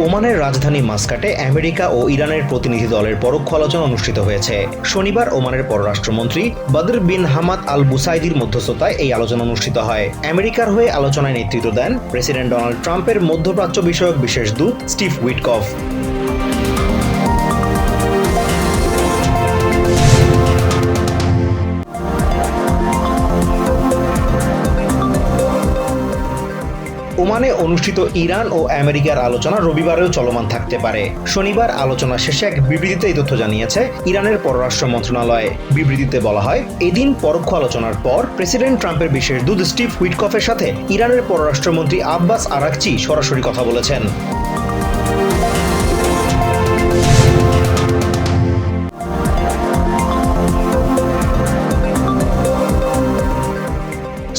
ওমানের রাজধানী মাস্কাটে আমেরিকা ও ইরানের প্রতিনিধি দলের পরোক্ষ আলোচনা অনুষ্ঠিত হয়েছে। শনিবার ওমানের পররাষ্ট্রমন্ত্রী বদর বিন হামাদ আল বুসাইদির মধ্যস্থতায় এই আলোচনা অনুষ্ঠিত হয়। আমেরিকার হয়ে আলোচনায় নেতৃত্ব দেন প্রেসিডেন্ট ডোনাল্ড ট্রাম্পের মধ্যপ্রাচ্য বিষয়ক বিশেষ দূত স্টিভ উইটকফ। ওমানে অনুষ্ঠিত ইরান ও আমেরিকার আলোচনা রবিবারেও চলমান থাকতে পারে। শনিবার আলোচনা শেষে এক বিবৃতিতে এই তথ্য জানিয়েছে ইরানের পররাষ্ট্র মন্ত্রণালয়। বিবৃতিতে বলা হয়, এদিন পরোক্ষ আলোচনার পর প্রেসিডেন্ট ট্রাম্পের বিশেষ দূত স্টিভ উইটকফের সাথে ইরানের পররাষ্ট্রমন্ত্রী আব্বাস আরাকচি সরাসরি কথা বলেছেন।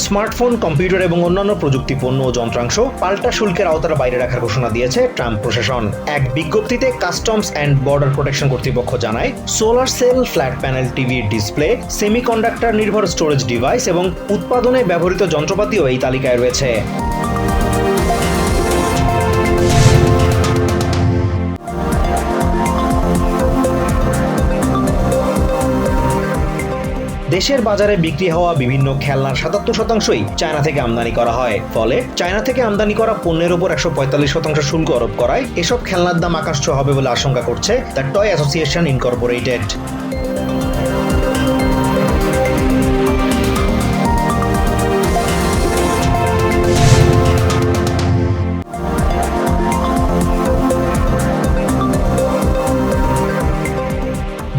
স্মার্টফোন, কম্পিউটার এবং অন্যান্য প্রযুক্তি পণ্য ও যন্ত্রাংশ পাল্টা শুল্কের আওতার বাইরে রাখার ঘোষণা দিয়েছে ট্রাম্প প্রশাসন। এক বিজ্ঞপ্তিতে কাস্টমস অ্যান্ড বর্ডার প্রোটেকশন কর্তৃপক্ষ জানায়, সোলার সেল, ফ্ল্যাট প্যানেল টিভির ডিসপ্লে, সেমিকন্ডাক্টর নির্ভর স্টোরেজ ডিভাইস এবং উৎপাদনে ব্যবহৃত যন্ত্রপাতিও এই তালিকায় রয়েছে। দেশের বাজারে বিক্রি হওয়া বিভিন্ন খেলনার ৭৭%ই চায়না থেকে আমদানি করা হয়। ফলে চায়না থেকে আমদানি করা পণ্যের উপর ১৪৫% শুল্ক আরোপ করায় এসব খেলনার দাম আকাশছোঁয়া হবে বলে আশঙ্কা করছে দ্য টয় অ্যাসোসিয়েশন ইনকর্পোরেটেড।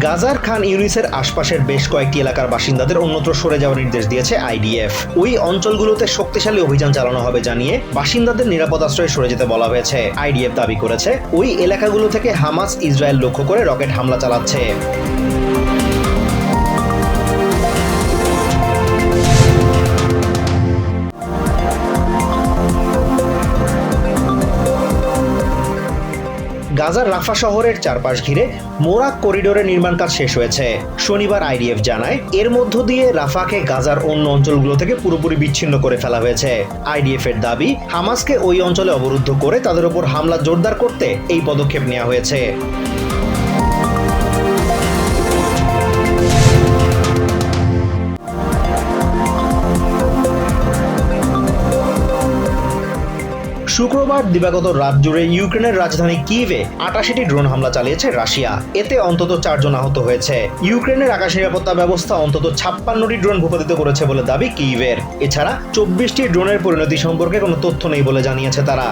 গাজার খান ইউনিসের আশপাশের বেশ কয়েকটি এলাকার বাসিন্দাদের অন্যত্র সরে যাওয়ার নির্দেশ দিয়েছে আইডিএফ। ওই অঞ্চলগুলোতে শক্তিশালী অভিযান চালানো হবে জানিয়ে বাসিন্দাদের নিরাপদ আশ্রয়ে সরে যেতে বলা হয়েছে। আইডিএফ দাবি করেছে, ওই এলাকাগুলো থেকে হামাস ইসরায়েল লক্ষ্য করে রকেট হামলা চালাচ্ছে। গাজার রাফা শহরের চারপাশ ঘিরে মোরাক করিডোরের নির্মাণ কাজ শেষ হয়েছে। শনিবার আইডিএফ জানায়, এর মধ্য দিয়ে রাফাকে গাজার অন্য অঞ্চলগুলো থেকে পুরোপুরি বিচ্ছিন্ন করে ফেলা হয়েছে। আইডিএফ এর দাবি, হামাসকে ওই অঞ্চলে অবরুদ্ধ করে তাদের উপর হামলা জোরদার করতে এই পদক্ষেপ নেওয়া হয়েছে। শুক্রবার দিবাগত রাত জুড়ে ইউক্রেনের রাজধানী কিয়েভে ৮৮টি ড্রোন হামলা চালিয়েছে রাশিয়া। এতে অন্তত ৪ জন আহত হয়েছে। ইউক্রেনের আকাশ নিরাপত্তা ব্যবস্থা অন্তত ৫৬টি ড্রোন ভূপাতিত করেছে বলে দাবি কিয়েভের। এছাড়া ২৪টি ড্রোনের পরিণতি সম্পর্কে কোনো তথ্য নেই বলে জানিয়েছে তারা।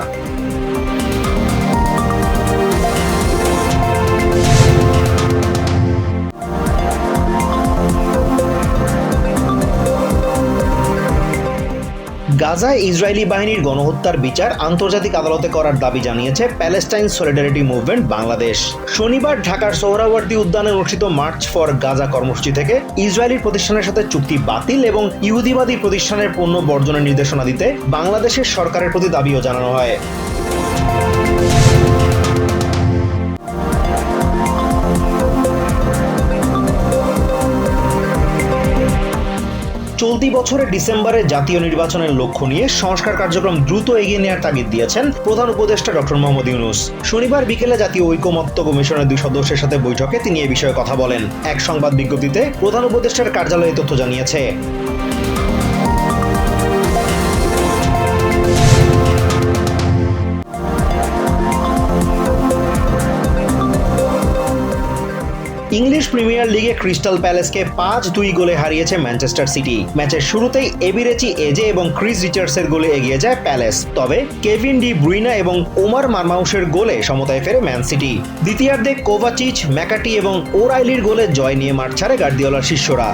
গাজায় ইসরায়েলি বাহিনীর গণহত্যার বিচার আন্তর্জাতিক আদালতে করার দাবি জানিয়েছে প্যালেস্টাইন সলিডারিটি মুভমেন্ট বাংলাদেশ। শনিবার ঢাকার সোহরাওয়ার্দী উদ্যানে অনুষ্ঠিত মার্চ ফর গাজা কর্মসূচি থেকে ইসরায়েলি প্রতিষ্ঠানের সাথে চুক্তি বাতিল এবং ইহুদিবাদী প্রতিষ্ঠানের পণ্য বর্জনের নির্দেশনা দিতে বাংলাদেশের সরকারের প্রতি দাবিও জানানো হয়। চলতি বছরের ডিসেম্বরে জাতীয় নির্বাচনের লক্ষ্য নিয়ে সংস্কার কার্যক্রম দ্রুত এগিয়ে নেওয়ার তাগিদ দিয়েছেন প্রধান উপদেষ্টা ডক্টর মোহাম্মদ ইউনূস। শনিবার বিকেলে জাতীয় ঐকমত্য কমিশনের ২ সদস্যের সাথে বৈঠকে তিনি এ বিষয়ে কথা বলেন। এক সংবাদ বিজ্ঞপ্তিতে প্রধান উপদেষ্টার কার্যালয় এই তথ্য জানিয়েছে। ইংলিশ প্রিমিয়ার লিগে ক্রিস্টাল প্যালেসকে ৫-২ গোলে হারিয়েছে ম্যানচেস্টার সিটি। ম্যাচের শুরুতেই এবিরেচি এজে এবং ক্রিস রিচার্ডসের গোলে এগিয়ে যায় প্যালেস। তবে কেভিন ডি ব্রুইনা এবং ওমার মারমাউসের গোলে সমতায় ফেরে ম্যান সিটি। দ্বিতীয়ার্ধে কোভাচিচ, ম্যাকাটি এবং ওরাইলির গোলে জয় নিয়ে মাঠ ছাড়ে গার্দিওলার শিষ্যরা।